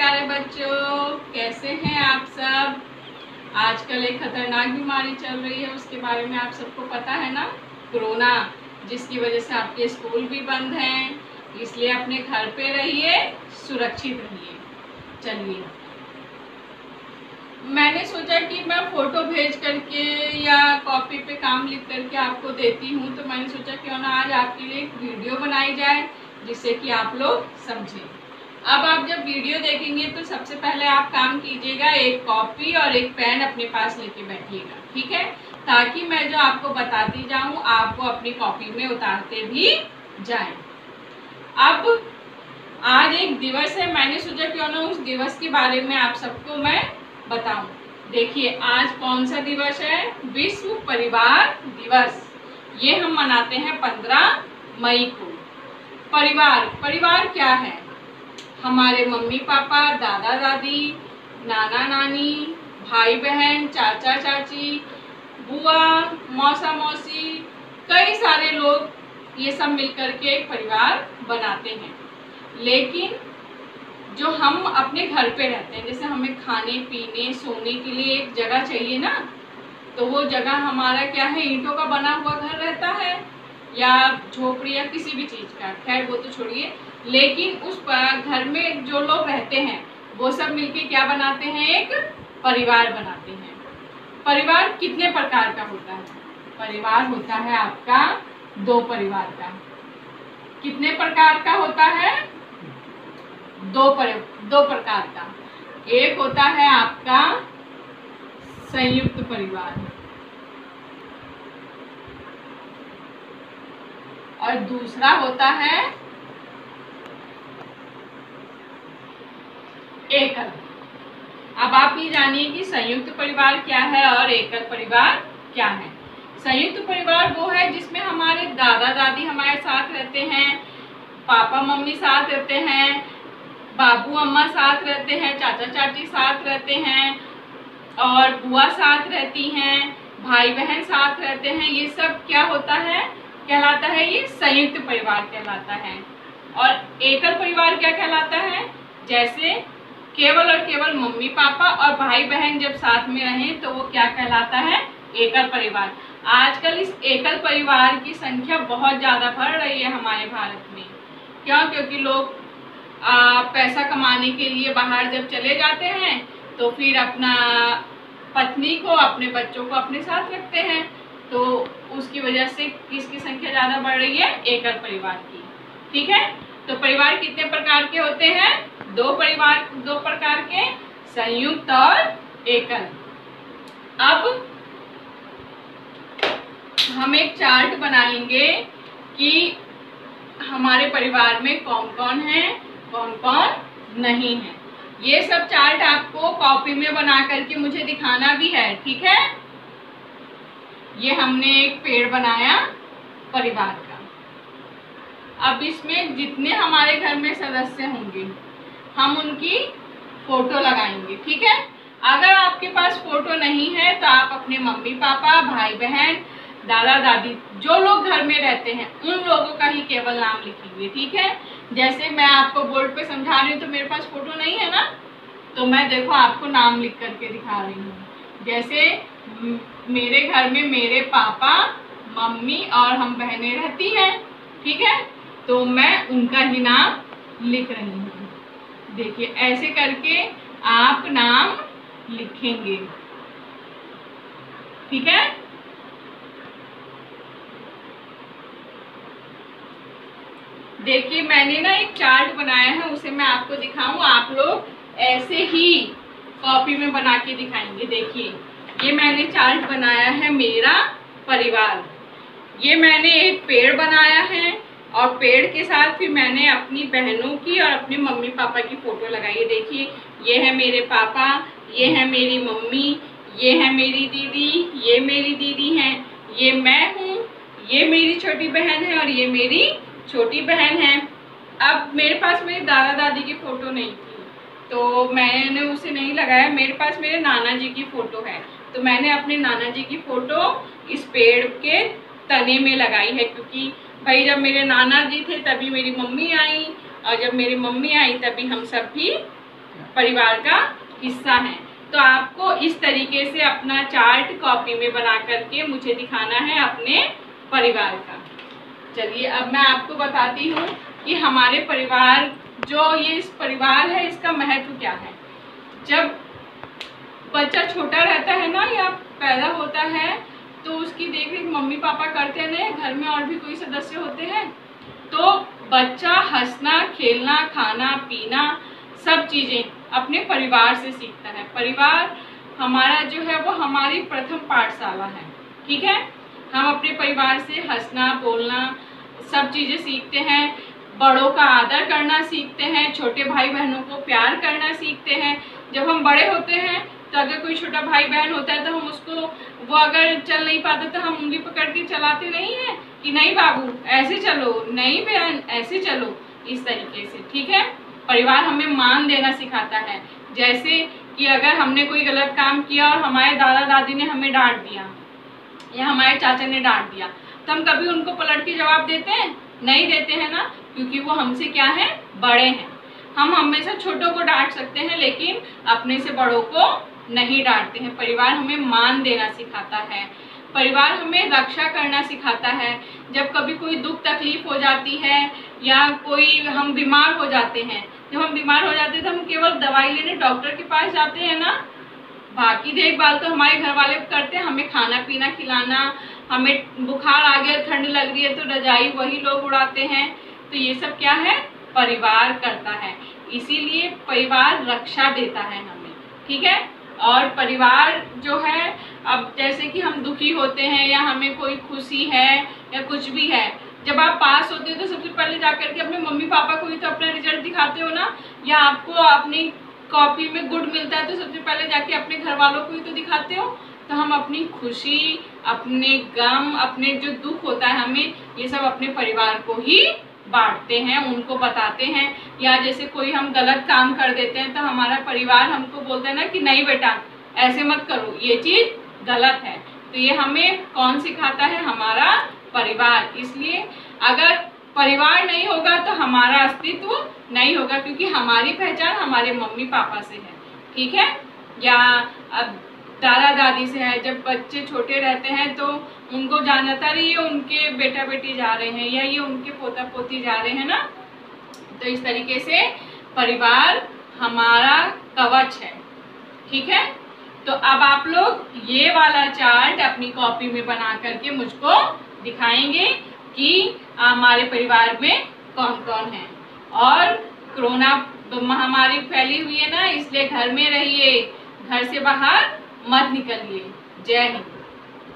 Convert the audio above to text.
प्यारे बच्चों, कैसे हैं आप सब। आजकल एक खतरनाक बीमारी चल रही है, उसके बारे में आप सबको पता है ना, कोरोना, जिसकी वजह से आपके स्कूल भी बंद हैं। इसलिए अपने घर पे रहिए, सुरक्षित रहिए। चलिए, मैंने सोचा कि मैं फ़ोटो भेज करके या कॉपी पे काम लिख करके आपको देती हूँ, तो मैंने सोचा क्यों ना आज आपके लिए एक वीडियो बनाई जाए जिससे कि आप लोग समझें। अब आप जब वीडियो देखेंगे तो सबसे पहले आप काम कीजिएगा, एक कॉपी और एक पेन अपने पास लेके बैठिएगा, ठीक है, ताकि मैं जो आपको बताती जाऊँ आपको अपनी कॉपी में उतारते भी जाएं। अब आज एक दिवस है, मैंने सोचा क्यों ना उस दिवस के बारे में आप सबको मैं बताऊं। देखिए, आज कौन सा दिवस है? विश्व परिवार दिवस। ये हम मनाते हैं 15 मई को। परिवार क्या है? हमारे मम्मी पापा, दादा दादी, नाना नानी, भाई बहन, चाचा चाची, बुआ, मौसा मौसी, कई सारे लोग ये सब मिलकर के एक परिवार बनाते हैं। लेकिन जो हम अपने घर पे रहते हैं, जैसे हमें खाने पीने सोने के लिए एक जगह चाहिए ना, तो वो जगह हमारा क्या है? ईंटों का बना हुआ घर रहता है या झोपड़ी या किसी भी चीज़ का, खैर वो तो छोड़िए। लेकिन उस घर में जो लोग रहते हैं वो सब मिलके क्या बनाते हैं? एक परिवार बनाते हैं। परिवार कितने प्रकार का होता है? परिवार होता है आपका 2 परिवार का। कितने प्रकार का होता है? 2 प्रकार का। एक होता है आपका संयुक्त परिवार और दूसरा होता है एकल। अब आप ये जानिए कि संयुक्त परिवार क्या है और एकल परिवार क्या है। संयुक्त परिवार वो है जिसमें हमारे दादा दादी हमारे साथ रहते हैं, पापा मम्मी साथ रहते हैं, बाबू अम्मा साथ रहते हैं, चाचा चाची साथ रहते हैं और बुआ साथ रहती हैं, भाई बहन साथ रहते हैं। ये सब क्या होता है? कहलाता है ये संयुक्त परिवार कहलाता है। और एकल परिवार क्या कहलाता है? जैसे केवल और केवल मम्मी पापा और भाई बहन जब साथ में रहें तो वो क्या कहलाता है? एकल परिवार। आजकल इस एकल परिवार की संख्या बहुत ज़्यादा बढ़ रही है हमारे भारत में। क्यों? क्योंकि लोग पैसा कमाने के लिए बाहर जब चले जाते हैं तो फिर अपना पत्नी को, अपने बच्चों को अपने साथ रखते हैं, तो उसकी वजह से किसकी संख्या ज़्यादा बढ़ रही है? एकल परिवार की। ठीक है, तो परिवार कितने प्रकार के होते हैं? 2 प्रकार के, संयुक्त और एकल। अब हम एक चार्ट बनाएंगे कि हमारे परिवार में कौन कौन है, कौन कौन नहीं है। ये सब चार्ट आपको कॉपी में बना करके मुझे दिखाना भी है, ठीक है। ये हमने एक पेड़ बनाया परिवार का। अब इसमें जितने हमारे घर में सदस्य होंगे हम उनकी फोटो लगाएंगे, ठीक है। अगर आपके पास फोटो नहीं है तो आप अपने मम्मी पापा, भाई बहन, दादा दादी, जो लोग घर में रहते हैं उन लोगों का ही केवल नाम लिखेंगे, ठीक है। जैसे मैं आपको बोर्ड पे समझा रही हूँ तो मेरे पास फोटो नहीं है ना, तो मैं देखो आपको नाम लिख करके दिखा रही हूँ। जैसे मेरे घर में मेरे पापा, मम्मी और हम बहनें रहती हैं, ठीक है, तो मैं उनका ही नाम लिख रही हूँ। देखिए, ऐसे करके आप नाम लिखेंगे, ठीक है। देखिए, मैंने ना एक चार्ट बनाया है, उसे मैं आपको दिखाऊं। आप लोग ऐसे ही कॉपी में बना के दिखाएंगे। देखिए, ये मैंने चार्ट बनाया है मेरा परिवार। ये मैंने एक पेड़ बनाया है और पेड़ के साथ फिर मैंने अपनी बहनों की और अपने मम्मी पापा की फोटो लगाई है। देखिए, ये है मेरे पापा, ये है मेरी मम्मी, ये है मेरी दीदी, ये मेरी दीदी हैं, ये मैं हूँ, ये मेरी छोटी बहन है और ये मेरी छोटी बहन है। अब मेरे पास मेरे दादा दादी की फोटो नहीं थी तो मैंने उसे नहीं लगाया। मेरे पास मेरे नाना जी की फोटो है तो मैंने अपने नाना जी की फोटो इस पेड़ के तने में लगाई है, क्योंकि भाई जब मेरे नाना जी थे तभी मेरी मम्मी आई और जब मेरी मम्मी आई तभी हम सब भी परिवार का हिस्सा हैं। तो आपको इस तरीके से अपना चार्ट कॉपी में बना करके मुझे दिखाना है अपने परिवार का। चलिए अब मैं आपको बताती हूँ कि हमारे परिवार, जो ये इस परिवार है, इसका महत्व क्या है। जब बच्चा छोटा रहता है ना या पैदा होता है तो उसकी देखरेख मम्मी पापा करते हैं, घर में और भी कोई सदस्य होते हैं, तो बच्चा हंसना, खेलना, खाना पीना सब चीज़ें अपने परिवार से सीखता है। परिवार हमारा जो है वो हमारी प्रथम पाठशाला है, ठीक है। हम अपने परिवार से हंसना, बोलना, सब चीज़ें सीखते हैं, बड़ों का आदर करना सीखते हैं, छोटे भाई बहनों को प्यार करना सीखते हैं। जब हम बड़े होते हैं तो अगर कोई छोटा भाई बहन होता है तो हम उसको, वो अगर चल नहीं पाता तो हम उंगली पकड़ के चलाते नहीं हैं कि नहीं बाबू ऐसे चलो, नहीं बहन ऐसे चलो, इस तरीके से, ठीक है। परिवार हमें मान देना सिखाता है। जैसे कि अगर हमने कोई गलत काम किया और हमारे दादा दादी ने हमें डांट दिया या हमारे चाचा ने डांट दिया, तो हम कभी उनको पलट के जवाब देते हैं? नहीं देते हैं ना, क्योंकि वो हमसे क्या है, बड़े हैं। हम हमेशा छोटों को डांट सकते हैं लेकिन अपने से बड़ों को नहीं डांटते हैं। परिवार हमें मान देना सिखाता है, परिवार हमें रक्षा करना सिखाता है। जब कभी कोई दुख तकलीफ हो जाती है या कोई हम बीमार हो जाते हैं, जब हम बीमार हो जाते हैं तो हम केवल दवाई लेने डॉक्टर के पास जाते हैं ना, बाकी देखभाल तो हमारे घर वाले करते हैं। हमें खाना पीना खिलाना, हमें बुखार आ गया, ठंड लग रही है तो रजाई वही लोग उड़ाते हैं। तो ये सब क्या है, परिवार करता है। इसीलिए परिवार रक्षा देता है हमें, ठीक है। और परिवार जो है, अब जैसे कि हम दुखी होते हैं या हमें कोई खुशी है या कुछ भी है, जब आप पास होते हो तो सबसे पहले जाकर के अपने मम्मी पापा को ही तो अपना रिजल्ट दिखाते हो ना, या आपको अपनी कॉपी में गुड मिलता है तो सबसे पहले जाके अपने घर वालों को ही तो दिखाते हो। तो हम अपनी खुशी, अपने गम, अपने जो दुख होता है हमें, ये सब अपने परिवार को ही बांटते हैं, उनको बताते हैं। या जैसे कोई हम गलत काम कर देते हैं तो हमारा परिवार हमको बोलता है ना कि नहीं बेटा ऐसे मत करो, ये चीज गलत है। तो ये हमें कौन सिखाता है, हमारा परिवार। इसलिए अगर परिवार नहीं होगा तो हमारा अस्तित्व नहीं होगा, क्योंकि हमारी पहचान हमारे मम्मी पापा से है, ठीक है, या अब दादा दादी से है। जब बच्चे छोटे रहते हैं तो उनको जानता रही है उनके बेटा बेटी जा रहे हैं या ये उनके पोता पोती जा रहे हैं ना। तो इस तरीके से परिवार हमारा कवच है, ठीक है। तो अब आप लोग ये वाला चार्ट अपनी कॉपी में बना करके मुझको दिखाएंगे कि हमारे परिवार में कौन कौन है। और कोरोना महामारी फैली हुई है ना, इसलिए घर में रहिए, घर से बाहर मत निकलिए। जय हिंद।